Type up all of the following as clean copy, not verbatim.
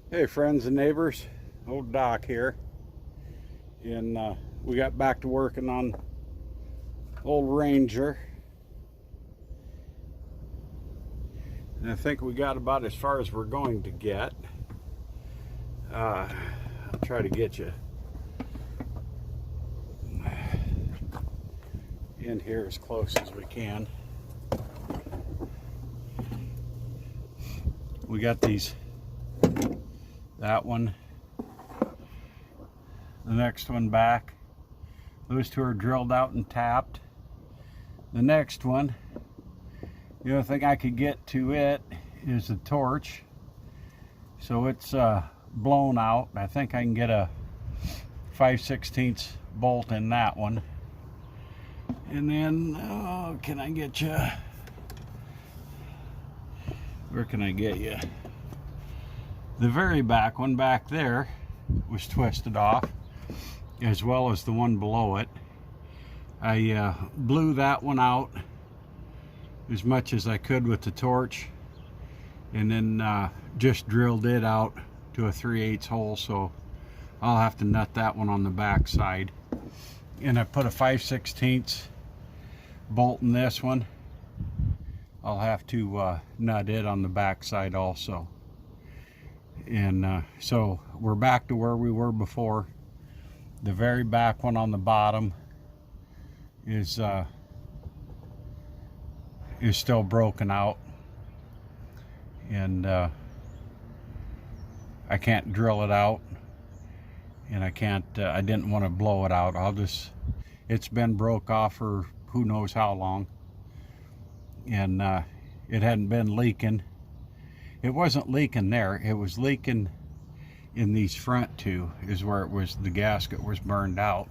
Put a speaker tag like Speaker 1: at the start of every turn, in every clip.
Speaker 1: Hey friends and neighbors, old Doc here, and we got back to working on old Ranger, and I think we got about as far as we're going to get. I'll try to get you in here as close as we can. We got that one, the next one back. Those two are drilled out and tapped. The next one, the only thing I could get to it is the torch, so it's blown out. I think I can get a 5/16 bolt in that one. And then, can I get you? Where can I get you? The very back one back there was twisted off, as well as the one below it. I blew that one out as much as I could with the torch, and then just drilled it out to a 3/8 hole, so I'll have to nut that one on the back side. And I put a 5/16 bolt in this one. I'll have to nut it on the back side also. And so we're back to where we were before. The very back one on the bottom is still broken out, and I can't drill it out, and I didn't want to blow it out. It's been broke off for who knows how long, and it hadn't been leaking. It wasn't leaking there, it was leaking in these front two, is where the gasket was burned out.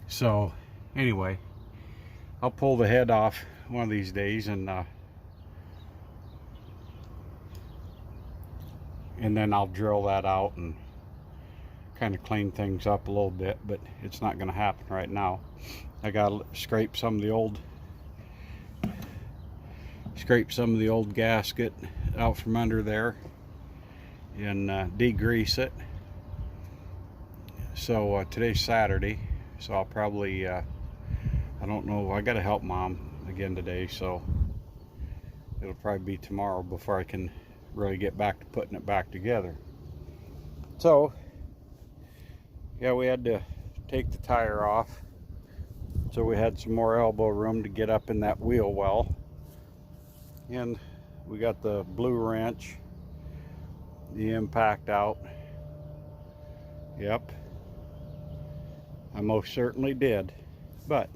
Speaker 1: So anyway, I'll pull the head off one of these days, and then I'll drill that out and kind of clean things up a little bit, but it's not going to happen right now. I gotta scrape some of the old gasket out from under there and degrease it. So today's Saturday, so I'll probably I don't know, I gotta help Mom again today, so it'll probably be tomorrow before I can really get back to putting it back together. So yeah, we had to take the tire off, so we had some more elbow room to get up in that wheel well. And we got the blue wrench, the impact out. Yep, I most certainly did. But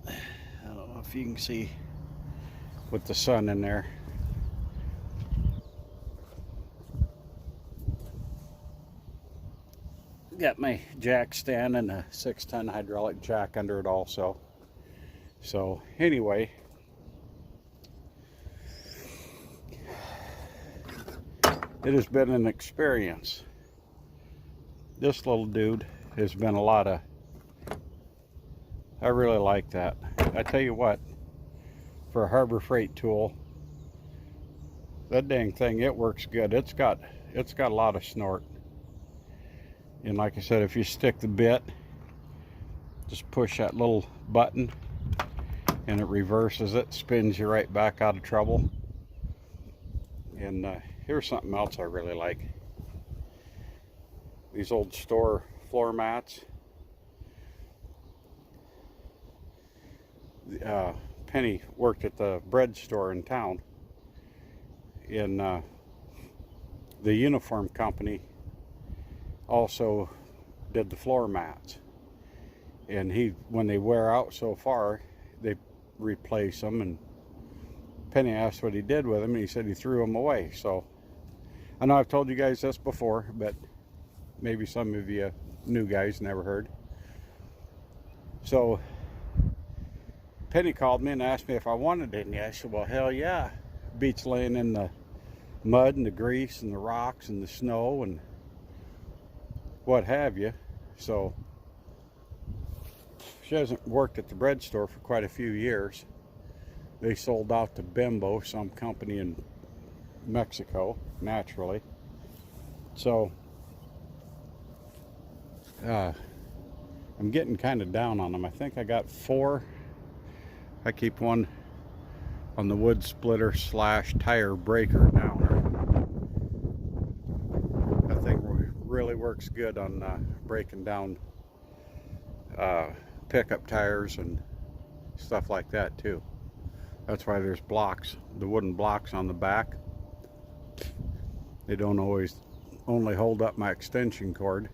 Speaker 1: I don't know if you can see with the sun in there. Got my jack stand and a 6-ton hydraulic jack under it also. So anyway, it has been an experience. This little dude has been a lot of, I really like that. I tell you what, for a Harbor Freight tool, that dang thing, it works good. It's got a lot of snort. And like I said, if you stick the bit, just push that little button and it reverses it, spins you right back out of trouble. And here's something else I really like. These old store floor mats. Penny worked at the bread store in town, and the uniform company also did the floor mats. And when they wear out so far, they replace them. And Penny asked what he did with them, and he said he threw them away. So I know I've told you guys this before, but maybe some of you new guys never heard. So Penny called me and asked me if I wanted any. I said, well, hell yeah. Beats laying in the mud and the grease and the rocks and the snow and what have you. So she hasn't worked at the bread store for quite a few years. They sold out to Bimbo, some company in Mexico, naturally. So I'm getting kind of down on them. I think I got 4. I keep one on the wood splitter / tire breaker downer. I think really works good on breaking down pickup tires and stuff like that too. That's why there's blocks, the wooden blocks on the back. They don't always only hold up my extension cord.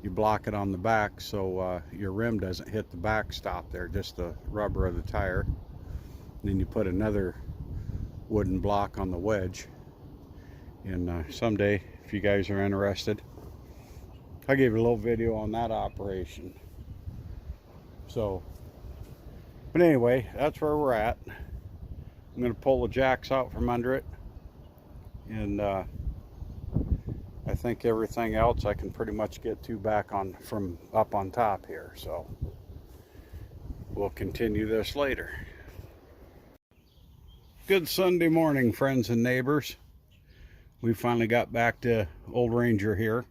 Speaker 1: You block it on the back so your rim doesn't hit the backstop there, just the rubber of the tire. And then you put another wooden block on the wedge. And someday, if you guys are interested, I gave a little video on that operation. So, but anyway, that's where we're at. I'm going to pull the jacks out from under it, and I think everything else I can pretty much get to back on from up on top here. So we'll continue this later. Good Sunday morning, friends and neighbors. We finally got back to Old Ranger here.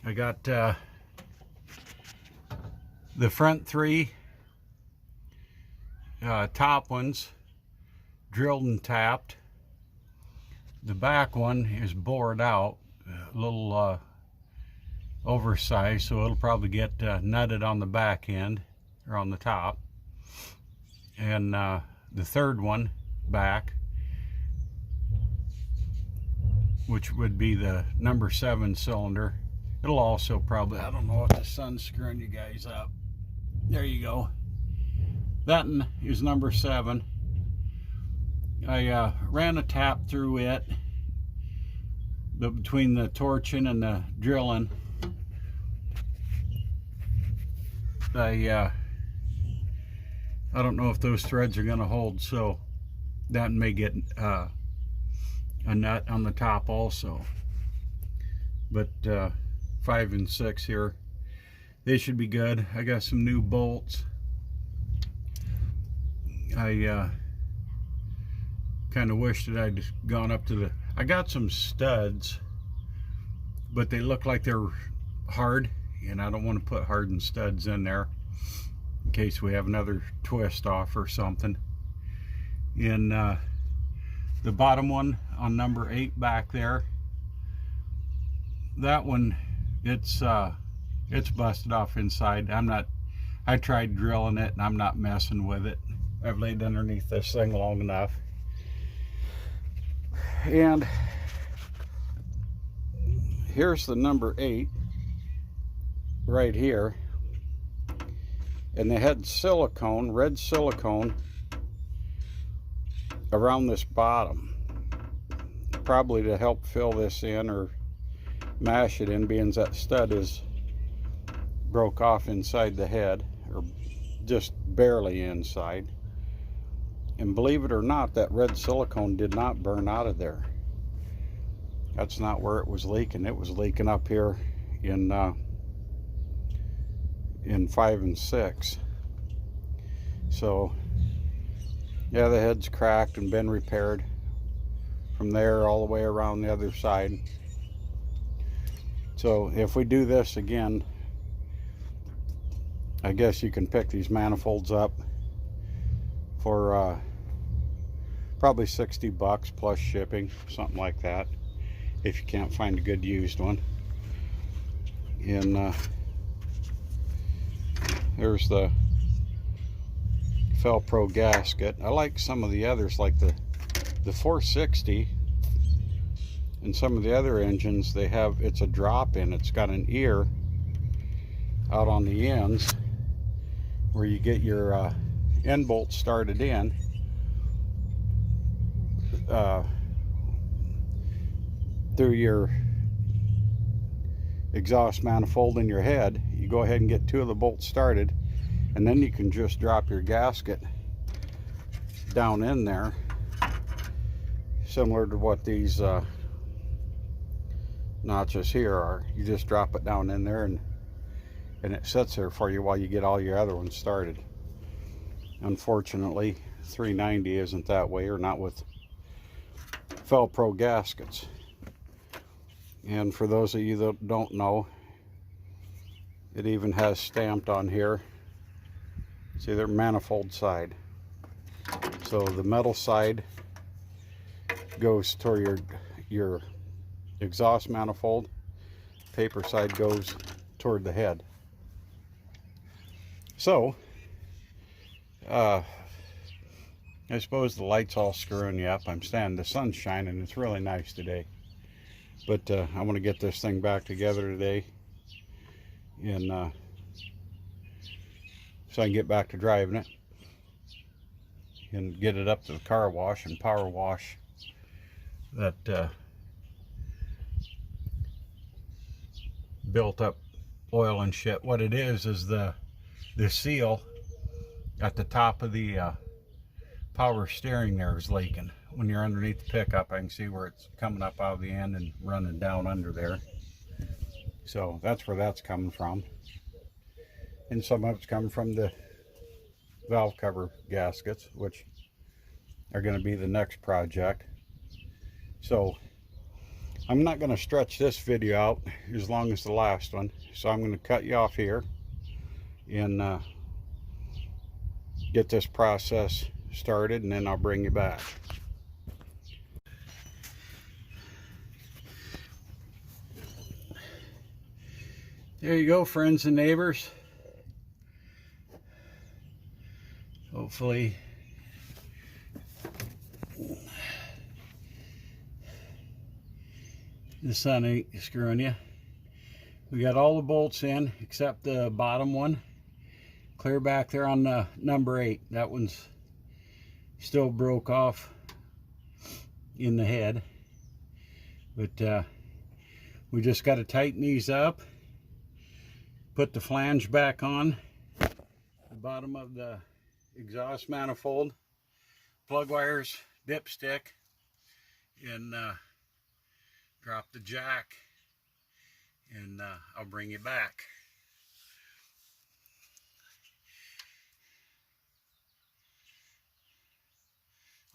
Speaker 1: I got the front 3 top ones drilled and tapped. The back one is bored out, a little oversized, so it'll probably get nutted on the back end or on the top. And the third one back, which would be the number 7 cylinder, it'll also probably, I don't know if the sun's screwing you guys up. There you go. That one is number 7. I ran a tap through it, but between the torching and the drilling, I don't know if those threads are going to hold, so that may get a nut on the top also. But 5 and 6 here, they should be good. I got some new bolts. I kind of wish that I'd gone up to the, I got some studs, but they look like they're hard, and I don't want to put hardened studs in there in case we have another twist off or something. And the bottom one on number 8 back there, that one, it's busted off inside. I tried drilling it and I'm not messing with it. I've laid underneath this thing long enough. And here's the number 8 right here, and they had silicone, red silicone around this bottom, probably to help fill this in or mash it in, being that stud is broke off inside the head, or just barely inside. And believe it or not, that red silicone did not burn out of there. That's not where it was leaking. It was leaking up here in 5 and 6. So yeah, the head's cracked and been repaired from there all the way around the other side. So if we do this again, I guess you can pick these manifolds up for probably 60 bucks plus shipping, something like that, if you can't find a good used one. And there's the Felpro gasket. I like some of the others, like the 460 and some of the other engines. They have, it's a drop in, it's got an ear out on the ends where you get your end bolt started in. Through your exhaust manifold in your head, you go ahead and get 2 of the bolts started, and then you can just drop your gasket down in there, similar to what these notches here are. You just drop it down in there, and it sits there for you while you get all your other ones started. Unfortunately, 390 isn't that way, or not with Velcro gaskets. And for those of you that don't know, it even has stamped on here, see their manifold side. So the metal side goes toward your exhaust manifold, paper side goes toward the head. So I suppose the light's all screwing you up. I'm standing, the sun's shining, it's really nice today. But I want to get this thing back together today, and so I can get back to driving it and get it up to the car wash and power wash that built up oil and shit. What it is the seal at the top of the power steering there is leaking. When you're underneath the pickup, I can see where it's coming up out of the end and running down under there. So that's where that's coming from. And some of it's coming from the valve cover gaskets, which are going to be the next project. So I'm not going to stretch this video out as long as the last one. So I'm going to cut you off here and get this process started, and then I'll bring you back. There you go, friends and neighbors. Hopefully the sun ain't screwing you. We got all the bolts in except the bottom one. Clear back there on the number 8. That one's still broke off in the head. But we just got to tighten these up. Put the flange back on the bottom of the exhaust manifold, plug wires, dipstick, and drop the jack, and I'll bring you back.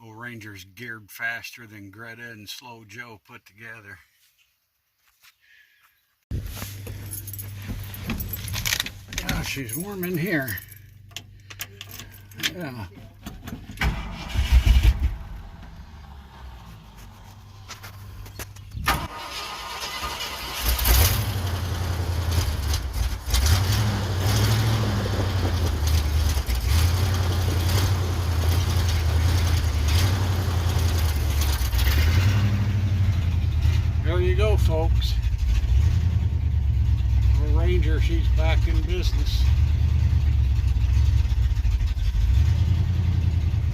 Speaker 1: Old Ranger's geared faster than Greta and Slow Joe put together. Oh, she's warm in here. Yeah. There you go, folks. Old Ranger, she's back in business.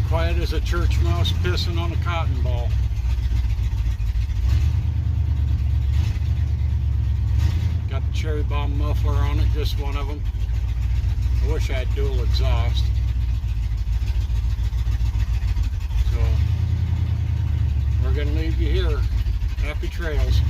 Speaker 1: Quiet as a church mouse pissing on a cotton ball. Got the cherry bomb muffler on it, just one of them. I wish I had dual exhaust. So we're gonna leave you here. Happy trails.